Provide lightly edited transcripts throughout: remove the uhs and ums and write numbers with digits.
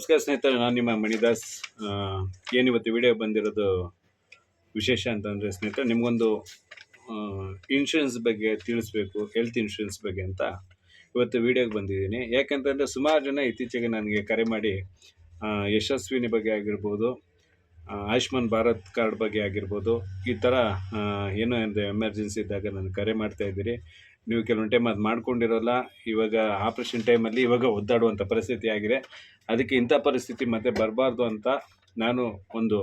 ನಮಸ್ಕಾರ ಸ್ನೇಹಿತರೆ, ನಾನು ನಿಮ್ಮ ಮಣಿದಾಸ್. ಏನಿವತ್ತು ವಿಡಿಯೋ ಬಂದಿರೋದು ವಿಶೇಷ ಅಂತಂದರೆ ಸ್ನೇಹಿತರೆ, ನಿಮಗೊಂದು ಇನ್ಶೂರೆನ್ಸ್ ಬಗ್ಗೆ ತಿಳಿಸ್ಬೇಕು, ಹೆಲ್ತ್ ಇನ್ಶೂರೆನ್ಸ್ ಬಗ್ಗೆ ಅಂತ ಇವತ್ತು ವಿಡಿಯೋಗೆ ಬಂದಿದ್ದೀನಿ. ಯಾಕಂತಂದರೆ ಸುಮಾರು ಜನ ಇತ್ತೀಚೆಗೆ ನನಗೆ ಕರೆ ಮಾಡಿ ಯಶಸ್ವಿನಿ ಬಗ್ಗೆ ಆಗಿರ್ಬೋದು, ಆಯುಷ್ಮಾನ್ ಭಾರತ್ ಕಾರ್ಡ್ ಬಗ್ಗೆ ಆಗಿರ್ಬೋದು, ಈ ಥರ ಏನೋ ಒಂದು ಎಮರ್ಜೆನ್ಸಿ ಇದ್ದಾಗ ನನಗೆ ಕರೆ ಮಾಡ್ತಾಯಿದ್ದೀರಿ. ನೀವು ಕೆಲವೊಂದು ಟೈಮ್ ಅದು ಮಾಡ್ಕೊಂಡಿರೋಲ್ಲ. ಇವಾಗ ಆಪ್ರೇಷನ್ ಟೈಮಲ್ಲಿ ಇವಾಗ ಒದ್ದಾಡುವಂಥ ಪರಿಸ್ಥಿತಿ ಆಗಿದೆ. ಅದಕ್ಕೆ ಇಂಥ ಪರಿಸ್ಥಿತಿ ಮತ್ತೆ ಬರಬಾರ್ದು ಅಂತ ನಾನು ಒಂದು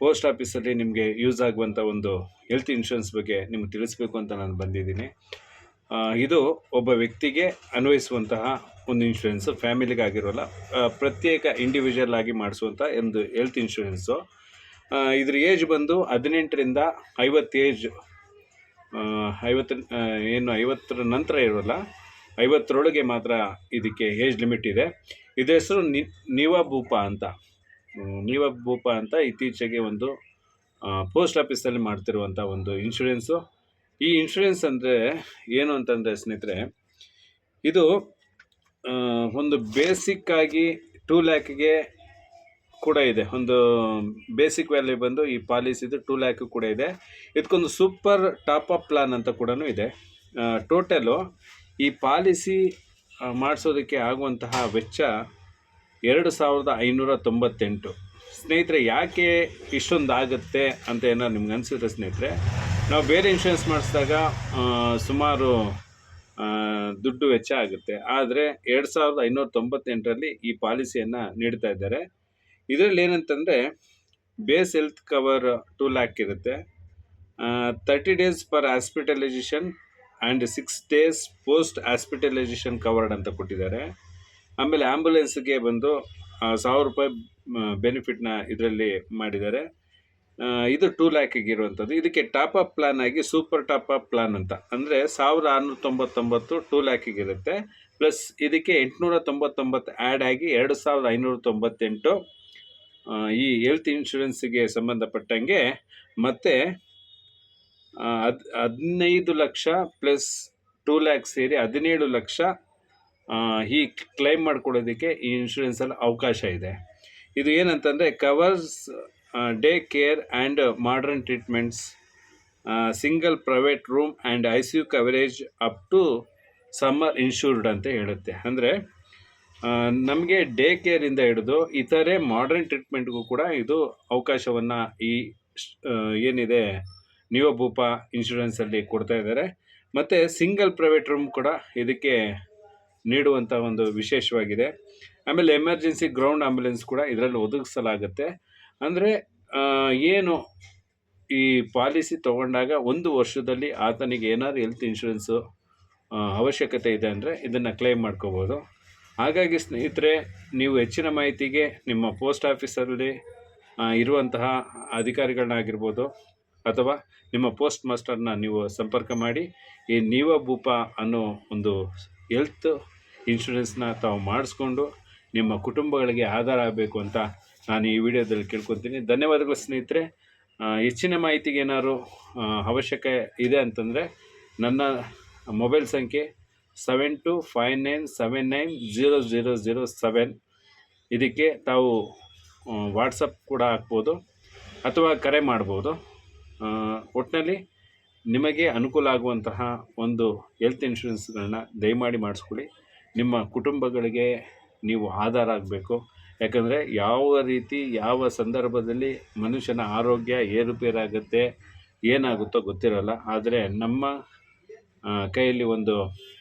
ಪೋಸ್ಟ್ ಆಫೀಸಲ್ಲಿ ನಿಮಗೆ ಯೂಸ್ ಆಗುವಂಥ ಒಂದು ಹೆಲ್ತ್ ಇನ್ಶೂರೆನ್ಸ್ ಬಗ್ಗೆ ನಿಮ್ಗೆ ತಿಳಿಸ್ಬೇಕು ಅಂತ ನಾನು ಬಂದಿದ್ದೀನಿ. ಇದು ಒಬ್ಬ ವ್ಯಕ್ತಿಗೆ ಅನ್ವಯಿಸುವಂತಹ ಒಂದು ಇನ್ಶೂರೆನ್ಸು, ಫ್ಯಾಮಿಲಿಗೆ ಆಗಿರೋಲ್ಲ, ಪ್ರತ್ಯೇಕ ಇಂಡಿವಿಜುವಲ್ ಆಗಿ ಮಾಡಿಸುವಂಥ ಒಂದು ಹೆಲ್ತ್ ಇನ್ಶೂರೆನ್ಸು. ಇದ್ರ ಏಜ್ ಬಂದು 18ರಿಂದ 50 ಏಜ್, 50ರ ನಂತರ ಇರೋಲ್ಲ, 50ರೊಳಗೆ ಮಾತ್ರ ಇದಕ್ಕೆ ಏಜ್ ಲಿಮಿಟ್ ಇದೆ. ಇದ್ರ ಹೆಸರು ನಿವಾಬೂಪ ಅಂತ ಇತ್ತೀಚೆಗೆ ಒಂದು ಪೋಸ್ಟ್ ಆಫೀಸಲ್ಲಿ ಮಾಡ್ತಿರುವಂಥ ಒಂದು ಇನ್ಶೂರೆನ್ಸು. ಈ ಇನ್ಶೂರೆನ್ಸ್ ಅಂದರೆ ಏನು ಅಂತಂದರೆ ಸ್ನೇಹಿತರೆ, ಇದು ಒಂದು ಬೇಸಿಕ್ಕಾಗಿ 2 ಲ್ಯಾಕ್ಗೆ ಕೂಡ ಇದೆ. ಒಂದು ಬೇಸಿಕ್ ವ್ಯಾಲ್ಯೂ ಬಂದು ಈ ಪಾಲಿಸಿದು 2 ಲ್ಯಾಕ್ ಕೂಡ ಇದೆ. ಇದಕ್ಕೊಂದು ಸೂಪರ್ ಟಾಪ್ ಅಪ್ ಪ್ಲಾನ್ ಅಂತ ಕೂಡ ಇದೆ. ಟೋಟಲು ಈ ಪಾಲಿಸಿ ಮಾಡಿಸೋದಕ್ಕೆ ಆಗುವಂತಹ ವೆಚ್ಚ 2598. ಸ್ನೇಹಿತರೆ, ಯಾಕೆ ಇಷ್ಟೊಂದು ಆಗುತ್ತೆ ಅಂತ ಏನಾದ್ರು ನಿಮ್ಗೆ ಅನಿಸಿದ್ರೆ ಸ್ನೇಹಿತರೆ, ನಾವು ಬೇರೆ ಇನ್ಶೂರೆನ್ಸ್ ಮಾಡಿಸಿದಾಗ ಸುಮಾರು ದುಡ್ಡು ವೆಚ್ಚ ಆಗುತ್ತೆ. ಆದರೆ 2598ರಲ್ಲಿ ಈ ಪಾಲಿಸಿಯನ್ನು ನೀಡ್ತಾ ಇದ್ದಾರೆ. ಇದರಲ್ಲಿ ಏನಂತಂದರೆ, ಬೇಸ್ ಹೆಲ್ತ್ ಕವರ್ 2 ಲ್ಯಾಕ್ ಇರುತ್ತೆ, 30 days per hospitalisation and 6 days post hospitalisation covered ಅಂತ ಕೊಟ್ಟಿದ್ದಾರೆ. ಆಮೇಲೆ ಆ್ಯಂಬುಲೆನ್ಸ್ಗೆ ಬಂದು 1000 ರೂಪಾಯಿ ಬೆನಿಫಿಟ್ನ ಇದರಲ್ಲಿ ಮಾಡಿದ್ದಾರೆ. ಇದು 2 ಲ್ಯಾಕಿಗೆ ಇರುವಂಥದ್ದು. ಇದಕ್ಕೆ ಟಾಪ್ ಅಪ್ ಪ್ಲಾನ್ ಆಗಿ ಸೂಪರ್ ಟಾಪ್ ಅಪ್ ಪ್ಲಾನ್ ಅಂತ ಅಂದರೆ 1699 2 ಲ್ಯಾಕಿಗೆ ಇರುತ್ತೆ. ಪ್ಲಸ್ ಇದಕ್ಕೆ 899 ಆ್ಯಡ್ ಆಗಿ 2598 ಈ ಹೆಲ್ತ್ ಇನ್ಶೂರೆನ್ಸಿಗೆ ಸಂಬಂಧಪಟ್ಟಂಗೆ. ಮತ್ತು 15 ಲಕ್ಷ ಪ್ಲಸ್ 2 ಲ್ಯಾಕ್ ಸೇರಿ 17 ಲಕ್ಷ ಈ ಕ್ಲೈಮ್ ಮಾಡ್ಕೊಳ್ಳೋದಕ್ಕೆ ಈ ಇನ್ಶೂರೆನ್ಸಲ್ಲಿ ಅವಕಾಶ ಇದೆ. ಇದು ಏನಂತಂದರೆ, covers day care and modern treatments, single private room and ICU coverage up to sum insured ಅಂತ ಹೇಳುತ್ತೆ. ಅಂದರೆ ನಮಗೆ ಡೇ ಕೇರಿಂದ ಹಿಡಿದು ಇತರೆ ಮಾಡರ್ನ್ ಟ್ರೀಟ್ಮೆಂಟ್ಗೂ ಕೂಡ ಇದು ಅವಕಾಶವನ್ನು ಈ ಏನಿದೆ ನಿವಾಬೂಪ ಇನ್ಶೂರೆನ್ಸಲ್ಲಿ ಕೊಡ್ತಾ ಇದ್ದಾರೆ. ಮತ್ತು ಸಿಂಗಲ್ ಪ್ರೈವೇಟ್ ರೂಮ್ ಕೂಡ ಇದಕ್ಕೆ ನೀಡುವಂಥ ಒಂದು ವಿಶೇಷವಾಗಿದೆ. ಆಮೇಲೆ ಎಮರ್ಜೆನ್ಸಿ ಗ್ರೌಂಡ್ ಆಂಬ್ಯುಲೆನ್ಸ್ ಕೂಡ ಇದರಲ್ಲಿ ಒದಗಿಸಲಾಗುತ್ತೆ. ಅಂದರೆ ಏನು ಈ ಪಾಲಿಸಿ ತೊಗೊಂಡಾಗ 1 ವರ್ಷದಲ್ಲಿ ಆತನಿಗೆ ಏನಾದರೂ ಹೆಲ್ತ್ ಇನ್ಶೂರೆನ್ಸು ಅವಶ್ಯಕತೆ ಇದೆ ಅಂದರೆ ಇದನ್ನು ಕ್ಲೈಮ್ ಮಾಡ್ಕೋಬೋದು. ಹಾಗಾಗಿ ಸ್ನೇಹಿತರೆ, ನೀವು ಹೆಚ್ಚಿನ ಮಾಹಿತಿಗೆ ನಿಮ್ಮ ಪೋಸ್ಟ್ ಆಫೀಸಲ್ಲಿ ಇರುವಂತಹ ಅಧಿಕಾರಿಗಳನ್ನಾಗಿರ್ಬೋದು ಅಥವಾ ನಿಮ್ಮ ಪೋಸ್ಟ್ ಮಾಸ್ಟರ್ನ ನೀವು ಸಂಪರ್ಕ ಮಾಡಿ ಈ ನಿವಾಬೂಪ ಅನ್ನೋ ಒಂದು ಹೆಲ್ತ್ ಇನ್ಶೂರೆನ್ಸ್ನ ತಾವು ಮಾಡಿಸ್ಕೊಂಡು ನಿಮ್ಮ ಕುಟುಂಬಗಳಿಗೆ ಆಧಾರ ಆಗಬೇಕು ಅಂತ ನಾನು ಈ ವಿಡಿಯೋದಲ್ಲಿ ಕೇಳ್ಕೊತೀನಿ. ಧನ್ಯವಾದಗಳು ಸ್ನೇಹಿತರೆ. ಹೆಚ್ಚಿನ ಮಾಹಿತಿಗೆ ಏನಾದ್ರು ಅವಶ್ಯಕ ಇದೆ ಅಂತಂದರೆ ನನ್ನ ಮೊಬೈಲ್ ಸಂಖ್ಯೆ 7259790007 ಇದಕ್ಕೆ ತಾವು ವಾಟ್ಸಪ್ ಕೂಡ ಹಾಕ್ಬೋದು ಅಥವಾ ಕರೆ ಮಾಡ್ಬೋದು. ಒಟ್ಟಿನಲ್ಲಿ ನಿಮಗೆ ಅನುಕೂಲ ಆಗುವಂತಹ ಒಂದು ಹೆಲ್ತ್ ಇನ್ಶೂರೆನ್ಸ್ಗಳನ್ನ ದಯಮಾಡಿ ಮಾಡಿಸ್ಕೊಳ್ಳಿ. ನಿಮ್ಮ ಕುಟುಂಬಗಳಿಗೆ ನೀವು ಆಧಾರ ಆಗಬೇಕು. ಯಾಕಂದರೆ ಯಾವ ರೀತಿ ಯಾವ ಸಂದರ್ಭದಲ್ಲಿ ಮನುಷ್ಯನ ಆರೋಗ್ಯ ಏರುಪೇರಾಗುತ್ತೆ, ಏನಾಗುತ್ತೋ ಗೊತ್ತಿರೋಲ್ಲ. ಆದರೆ ನಮ್ಮ ಕೈಯಲ್ಲಿ ಒಂದು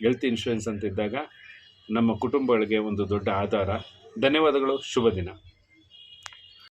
ಹೆಲ್ತ್ ಇನ್ಶೂರೆನ್ಸ್ ಅಂತ ಇದ್ದಾಗ ನಮ್ಮ ಕುಟುಂಬಗಳಿಗೆ ಒಂದು ದೊಡ್ಡ ಆಧಾರ. ಧನ್ಯವಾದಗಳು. ಶುಭ ದಿನ.